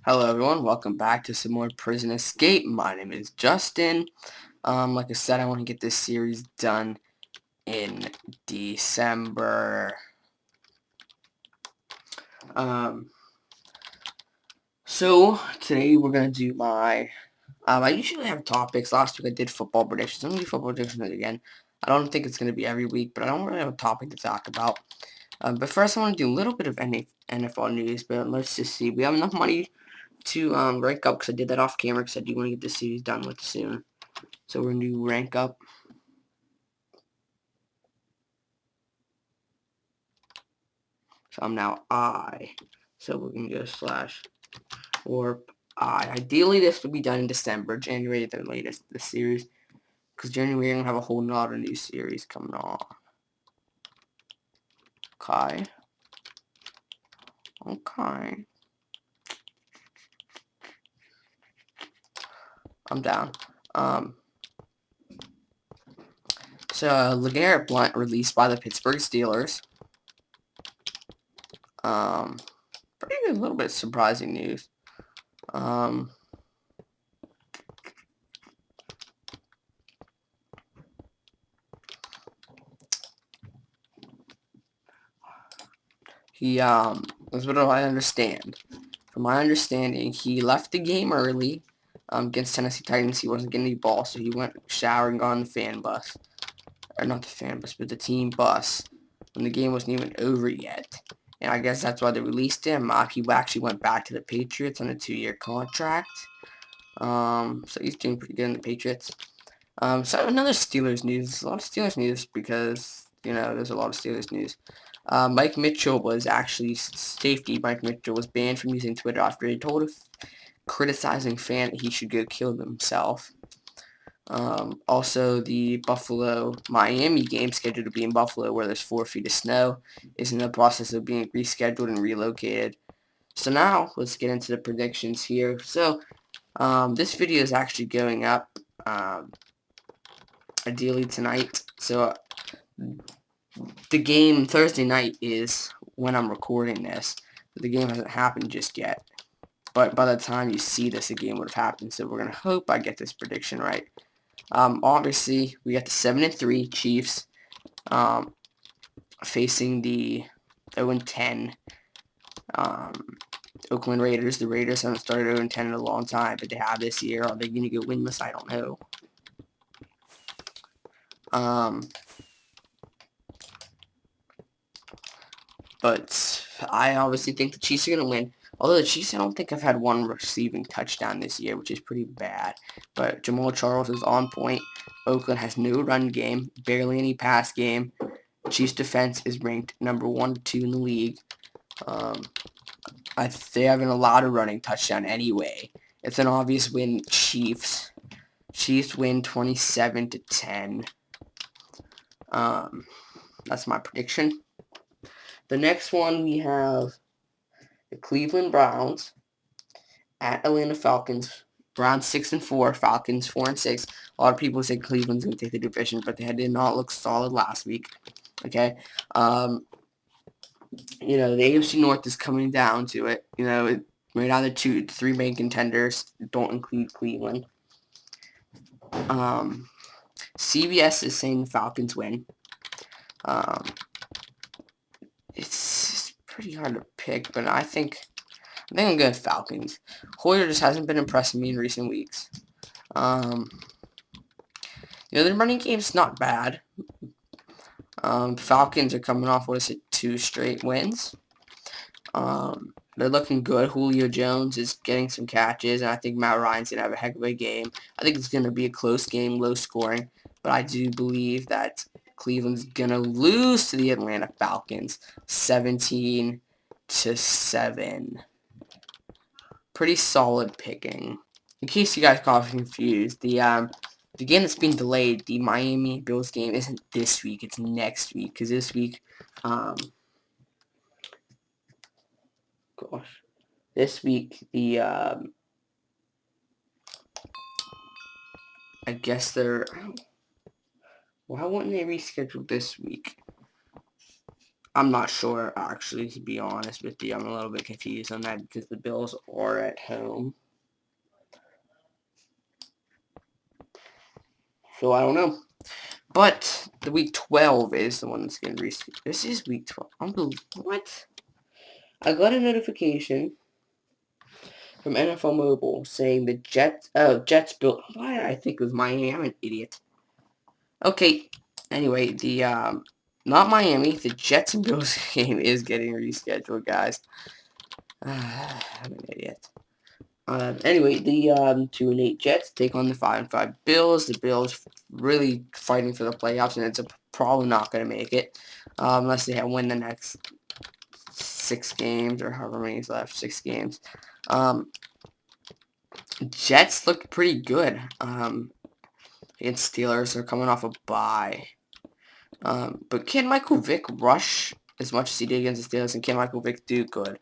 Hello everyone, welcome back to some more Prison Escape. My name is Justin. Like I said, I want to get this series done in December. Um, so today we're gonna do my. I usually have topics. Last week I did football predictions. I'm gonna do football predictions again. I don't think it's gonna be every week, but I don't really have a topic to talk about. But first, I want to do a little bit of NFL news. But let's just see. We have enough money to rank up because I did that off camera because I do want to get this series done with soon. So we're going to do rank up. So I'm now I. So we're going to go slash warp I. Ideally, this would be done in December. January at the latest, this series. Because January, we're going to have a whole lot of new series coming on. Okay. Okay. I'm down. So LeGarrette Blount released by the Pittsburgh Steelers. Pretty good, a little bit surprising news. He that's what I understand. From my understanding, he left the game early against Tennessee Titans. He wasn't getting any ball, so he went showering on the fan bus. Or not the fan bus, but the team bus when the game wasn't even over yet. And I guess that's why they released him. He actually went back to the Patriots on a 2-year contract. So he's doing pretty good in the Patriots. So another Steelers news. A lot of Steelers news because, there's a lot of Steelers news. Mike Mitchell was actually safety. Mike Mitchell was banned from using Twitter after he told a criticizing fan that he should go kill himself. Also, the Buffalo-Miami game scheduled to be in Buffalo where there's 4 feet of snow is in the process of being rescheduled and relocated. So now, let's get into the predictions here. So, this video is actually going up ideally tonight. So, the game Thursday night is when I'm recording this. The game hasn't happened just yet. But by the time you see this, the game would have happened. So we're going to hope I get this prediction right. Obviously, we got the 7-3 Chiefs facing the 0-10 Oakland Raiders. The Raiders haven't started 0-10 in a long time, but they have this year. Are they going to go winless? I don't know. But I obviously think the Chiefs are going to win. Although the Chiefs, I don't think have had one receiving touchdown this year, which is pretty bad. But Jamal Charles is on point. Oakland has no run game, barely any pass game. Chiefs defense is ranked number 1 to 2 in the league. They haven't allowed a running touchdown anyway. It's an obvious win, Chiefs. Chiefs win 27-10. That's my prediction. The next one we have the Cleveland Browns at Atlanta Falcons. Browns 6-4, Falcons 4-6. A lot of people say Cleveland's gonna take the division, but they did not look solid last week. Okay, the AFC North is coming down to it. Right now the 3 main contenders don't include Cleveland. CBS is saying the Falcons win. It's pretty hard to pick, but I think I'm going Falcons. Hoyer just hasn't been impressing me in recent weeks. The running game's not bad. Falcons are coming off, 2 straight wins. They're looking good. Julio Jones is getting some catches, and I think Matt Ryan's going to have a heck of a game. I think it's going to be a close game, low scoring, but I do believe that Cleveland's going to lose to the Atlanta Falcons 17-7. Pretty solid picking. In case you guys got confused, the game that's being delayed, the Miami Bills game, isn't this week. It's next week, because this week, this week, I guess why wouldn't they reschedule this week? I'm not sure, actually, to be honest with you. I'm a little bit confused on that because the Bills are at home. So I don't know. But the week 12 is the one that's getting rescheduled. This is week 12. What? I got a notification from NFL Mobile saying the Jets built. Why I think it was Miami? I'm an idiot. Okay. Anyway, not Miami. The Jets and Bills game is getting rescheduled, guys. I'm an idiot. Anyway, the 2-8 Jets take on the 5-5 Bills. The Bills really fighting for the playoffs, and it's probably not going to make it unless they win the next 6 games or however many is left. 6 games. Jets look pretty good against Steelers. They're coming off a bye. But can Michael Vick rush as much as he did against the Steelers, and can Michael Vick do good?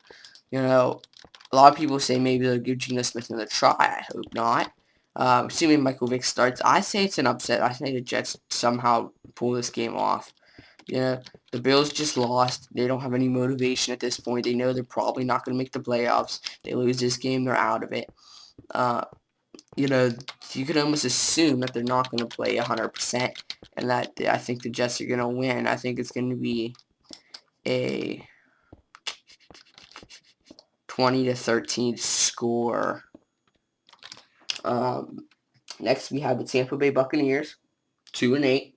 You know, a lot of people say maybe they'll give Geno Smith another try. I hope not. Assuming Michael Vick starts, I say it's an upset. I think the Jets somehow pull this game off. You know, the Bills just lost. They don't have any motivation at this point. They know they're probably not going to make the playoffs. They lose this game, they're out of it. You know, you could almost assume that they're not going to play 100%, and that I think the Jets are going to win. I think it's going to be a 20-13 score. Next, we have the Tampa Bay Buccaneers, 2-8,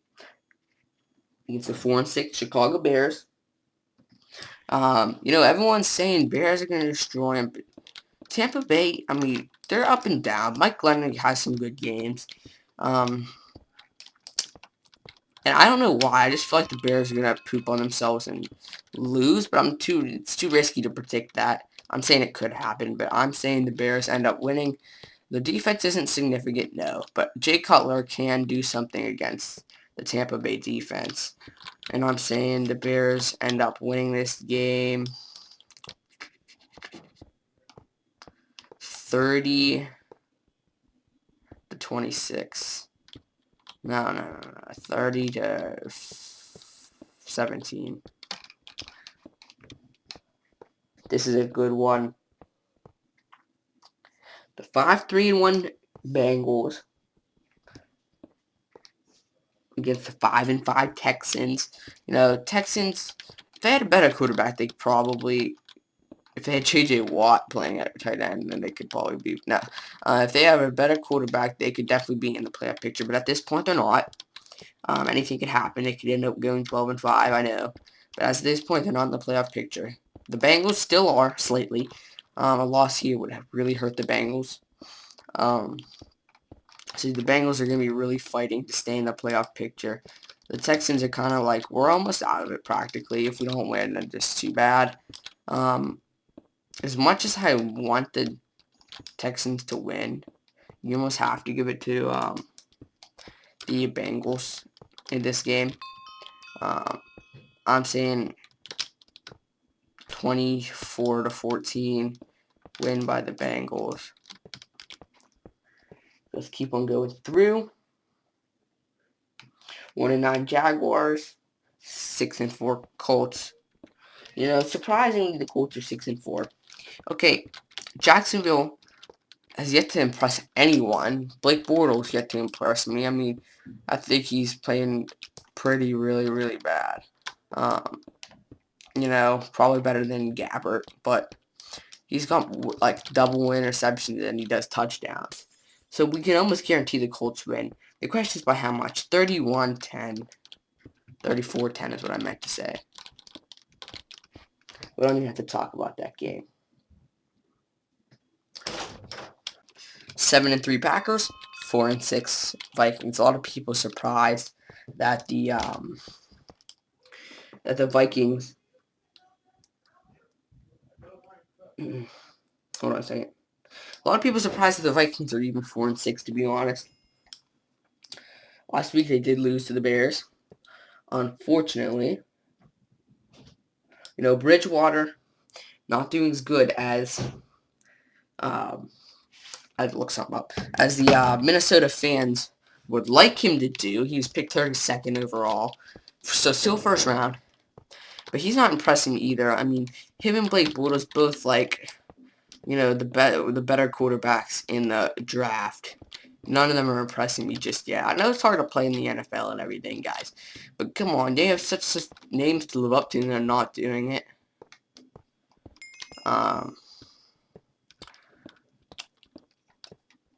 against the 4-6 Chicago Bears. You know, everyone's saying Bears are going to destroy them, but Tampa Bay, I mean, they're up and down. Mike Glennon has some good games. And I don't know why. I just feel like the Bears are going to poop on themselves and lose, but it's too risky to predict that. I'm saying it could happen, but I'm saying the Bears end up winning. The defense isn't significant, no, but Jay Cutler can do something against the Tampa Bay defense. And I'm saying the Bears end up winning this game 30-26. No. 30-17. This is a good one. The 5-3-1 Bengals against the 5-5 Texans. You know, Texans, if they had a better quarterback, they probably, if they had J.J. Watt playing at tight end, then they could probably be, no. If they have a better quarterback, they could definitely be in the playoff picture, but at this point, they're not. Anything could happen. They could end up going 12-5, I know. But at this point, they're not in the playoff picture. The Bengals still are, slightly. A loss here would have really hurt the Bengals. So the Bengals are going to be really fighting to stay in the playoff picture. The Texans are kind of like, we're almost out of it practically. If we don't win, then just too bad. As much as I want the Texans to win, you almost have to give it to the Bengals in this game. I'm saying 24-14 win by the Bengals. Let's keep on going through. 1-9 Jaguars, 6-4 Colts. You know, surprisingly, the Colts are 6-4. Okay, Jacksonville has yet to impress anyone. Blake Bortles yet to impress me. I mean, I think he's playing really bad. You know, probably better than Gabbert, but he's got like double interceptions and he does touchdowns. So we can almost guarantee the Colts win. The question is by how much? 31-10. 34-10 is what I meant to say. We don't even have to talk about that game. 7-3 Packers, 4-6 Vikings. A lot of people surprised that the Vikings. Hold on a second. A lot of people surprised that the Vikings are even 4-6. To be honest, last week they did lose to the Bears. Unfortunately, you know, Bridgewater not doing as good as I'd look something up, as the Minnesota fans would like him to do. He was picked 32nd overall, so still first round. but he's not impressing me either. I mean, him and Blake Bortles both like, you know, the better quarterbacks in the draft. None of them are impressing me just yet. I know it's hard to play in the NFL and everything, guys, but come on, they have such names to live up to, and they're not doing it.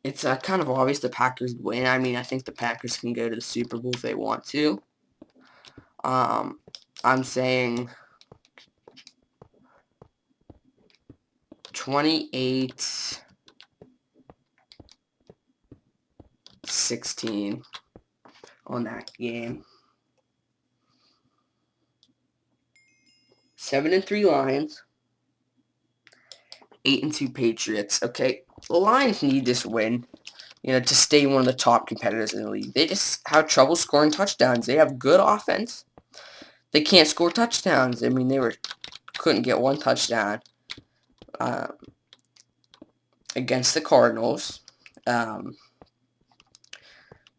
It's kind of obvious the Packers win. I mean, I think the Packers can go to the Super Bowl if they want to. I'm saying 28-16 on that game. 7-3 Lions. 8-2 Patriots. Okay, the Lions need this win, you know, to stay one of the top competitors in the league. They just have trouble scoring touchdowns. They have good offense. They can't score touchdowns. I mean, couldn't get one touchdown against the Cardinals. You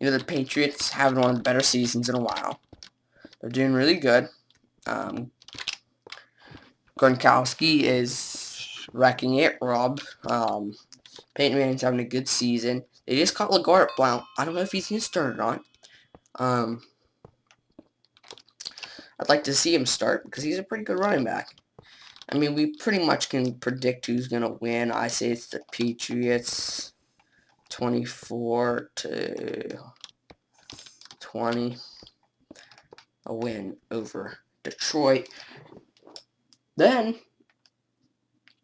know, the Patriots having one of the better seasons in a while. They're doing really good. Gronkowski is wrecking it. Peyton Manning's having a good season. They just caught LeGarrette Blount. I don't know if he's going to start or not. I'd like to see him start because he's a pretty good running back. I mean, we pretty much can predict who's going to win. I say it's the Patriots 24-20. A win over Detroit. Then,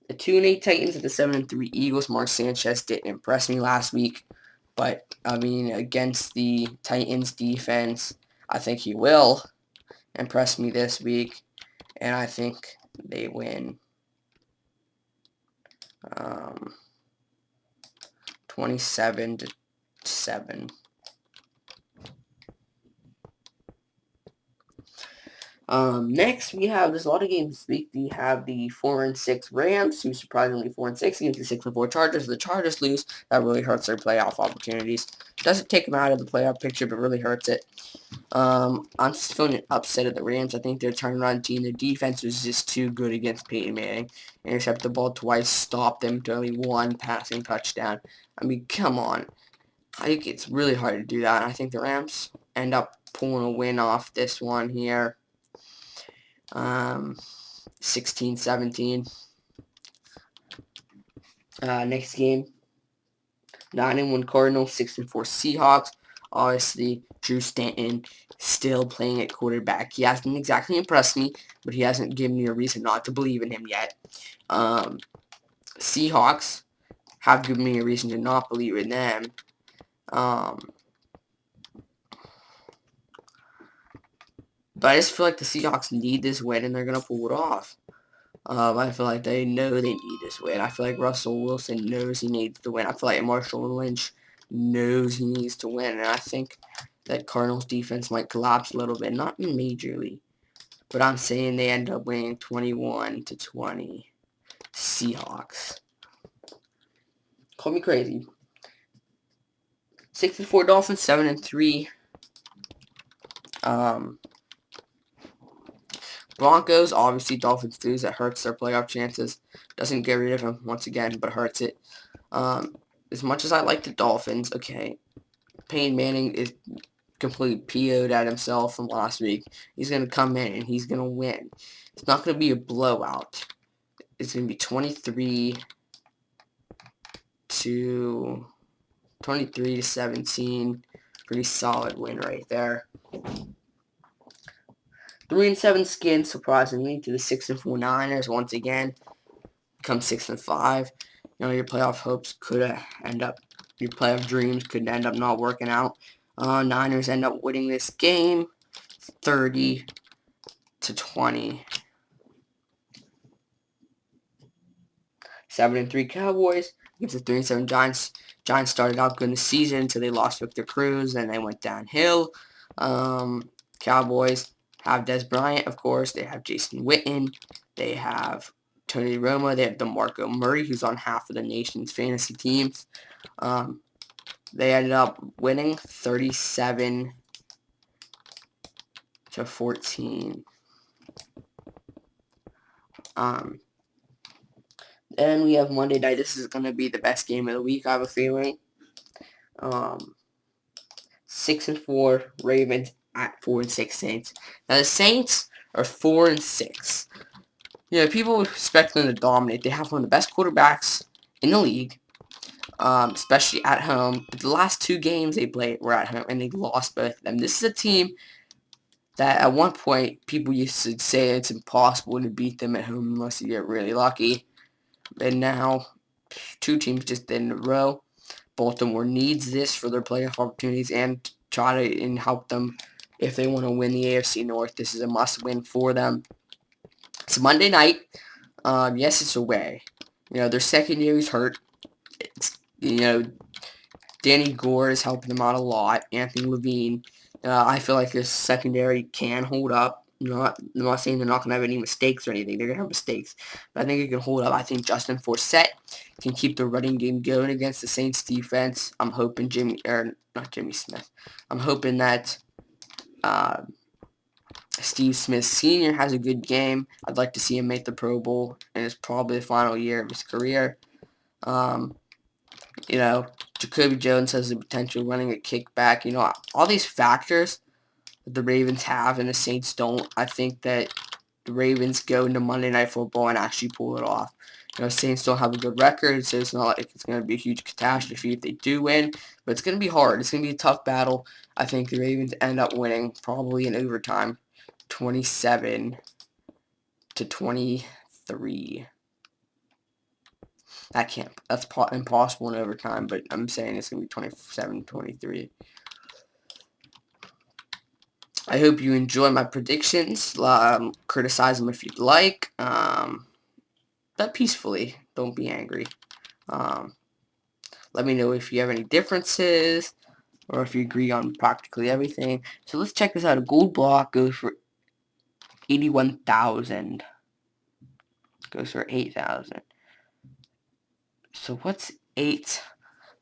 the 2-8 Titans and the 7-3 Eagles. Mark Sanchez didn't impress me last week. But, I mean, against the Titans defense, I think he will impress me this week. And I think they win 27-7. Next, there's a lot of games this week. We have the 4-6 Rams, who surprisingly 4-6 against the 6-4 Chargers. The Chargers lose. That really hurts their playoff opportunities. Doesn't take them out of the playoff picture, but really hurts it. I'm just feeling upset at the Rams. I think their turnaround team, their defense was just too good against Peyton Manning. Intercept the ball twice, stop them to only one passing touchdown. I mean, come on. I think it's really hard to do that. I think the Rams end up pulling a win off this one here. 16-17. Next game, 9-1 Cardinals, 6-4 Seahawks. Obviously, Drew Stanton still playing at quarterback. He hasn't exactly impressed me, but he hasn't given me a reason not to believe in him yet. Seahawks have given me a reason to not believe in them. But I just feel like the Seahawks need this win, and they're going to pull it off. I feel like they know they need this win. I feel like Russell Wilson knows he needs to win. I feel like Marshall Lynch knows he needs to win. And I think that Cardinals defense might collapse a little bit. Not majorly. But I'm saying they end up winning 21-20. Seahawks. Call me crazy. 6-4 Dolphins, 7-3. Broncos, obviously Dolphins lose. That hurts their playoff chances. Doesn't get rid of them once again, but hurts it. As much as I like the Dolphins, okay, Peyton Manning is completely PO'd at himself from last week. He's going to come in and he's going to win. It's not going to be a blowout. It's going to be 23-17. Pretty solid win right there. 3-7 Skins, surprisingly, to the 6-4 Niners once again. Become 6-5. You know, your playoff hopes could end up, your playoff dreams could end up not working out. Niners end up winning this game, 30-20. 7-3 Cowboys against the 3-7 Giants. Giants started out good in the season until they lost Victor Cruz, and they went downhill. Cowboys have Dez Bryant, of course. They have Jason Witten. They have Tony Romo. They have DeMarco Murray, who's on half of the nation's fantasy teams. They ended up winning 37-14. Then we have Monday night. This is going to be the best game of the week, I have a feeling. 6-4 Ravens at 4-6 Saints. Now the Saints are 4-6. People expect them to dominate. They have one of the best quarterbacks in the league, especially at home. But the last 2 games they played were at home, and they lost both of them. This is a team that at one point people used to say it's impossible to beat them at home unless you get really lucky. And now 2 teams just did in a row. Baltimore needs this for their playoff opportunities and try to help them if they want to win the AFC North. This is a must-win for them. It's Monday night. Yes, it's away. Their secondary's hurt. It's, Danny Gore is helping them out a lot. Anthony Levine. I feel like this secondary can hold up. I'm not saying they're not going to have any mistakes or anything. They're going to have mistakes. But I think it can hold up. I think Justin Forsett can keep the running game going against the Saints defense. I'm hoping not Jimmy Smith. I'm hoping that Steve Smith Sr. has a good game. I'd like to see him make the Pro Bowl, and it's probably the final year of his career. Jacoby Jones has the potential running a kickback. All these factors that the Ravens have and the Saints don't. I think that the Ravens go into Monday Night Football and actually pull it off. Saints don't have a good record, so it's not like it's going to be a huge catastrophe if they do win. But it's going to be hard. It's going to be a tough battle. I think the Ravens end up winning probably in overtime, 27-23. That's impossible in overtime, but I'm saying it's going to be 27-23. I hope you enjoy my predictions. Criticize them if you'd like. But peacefully. Don't be angry. Let me know if you have any differences or if you agree on practically everything. So let's check this out. A gold block goes for 81,000. Goes for 8,000. So what's 8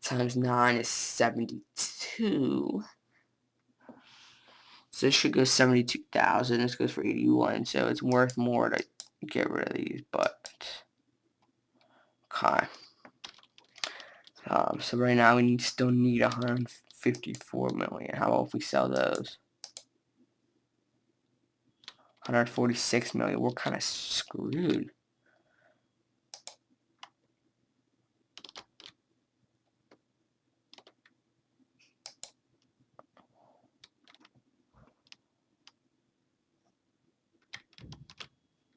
times 9 is 72. So this should go 72,000. This goes for 81. So it's worth more to get rid of these, but okay. So right now we still need 154 million. How about if we sell those? 146 million. We're kind of screwed.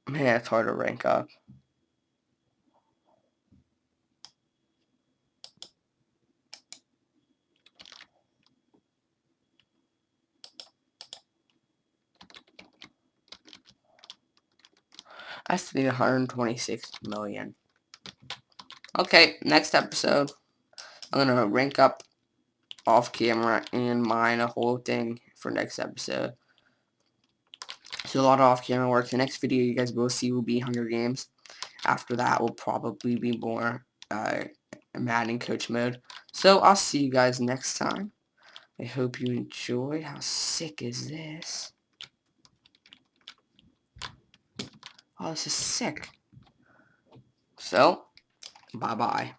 Man, it's hard to rank up. I still need 126 million. Okay, next episode, I'm going to rank up off camera and mine a whole thing for next episode. So a lot of off camera work. The next video you guys will see will be Hunger Games. After that will probably be more Madden coach mode. So I'll see you guys next time. I hope you enjoy. How sick is this? Oh, this is sick. So, bye-bye.